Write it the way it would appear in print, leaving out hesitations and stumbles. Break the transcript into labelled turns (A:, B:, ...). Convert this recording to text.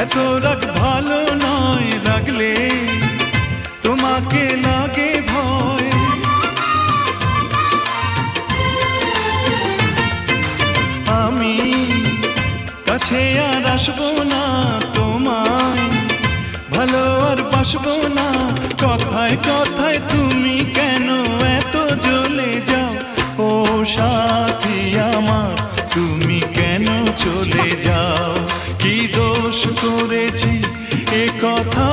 A: এত রাগ ভালো নয়, রাগলে তোমাকে লাগে ভয়। আমি কাছে আর আসবো না, তোমায় ভালো আর বাসবো না। কথায় কথায় তুমি কেন এত জ্বলে যাও? ও সাথী আমার, তুমি কেন চলে যাও? কি দোষ করেছি এ কথা